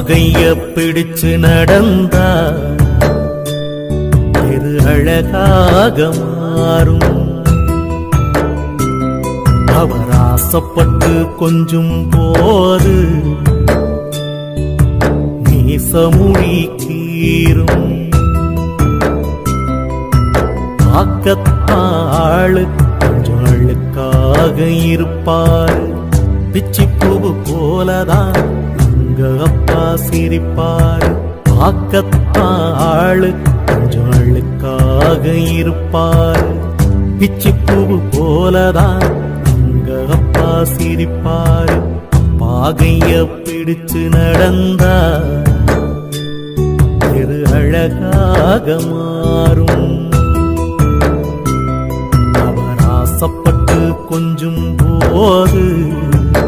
கைய பிடிச்சு நடந்தா இது அழகாக மாறும். அவர் ஆசைப்பட்டு கொஞ்சும் போது மீசமுடி கீரும். ஆக்கத்தாளு கொஞ்சம் அழுக்காக இருப்பாரு. பிச்சிப்பூவு போலதான் உங்க அப்பா சிரிப்பாரு. ஆக்கத்தாளு கொஞ்சம் அழுக்காக இருப்பாரு. பிச்சிப்பூவு போலதான் உங்க அப்பா சிரிப்பாரு. அப்பா கைய பிடிச்சு நடந்தா இது அழகாக மாறும். அவர் ஆசைப்பட்டு கொஞ்சும் போது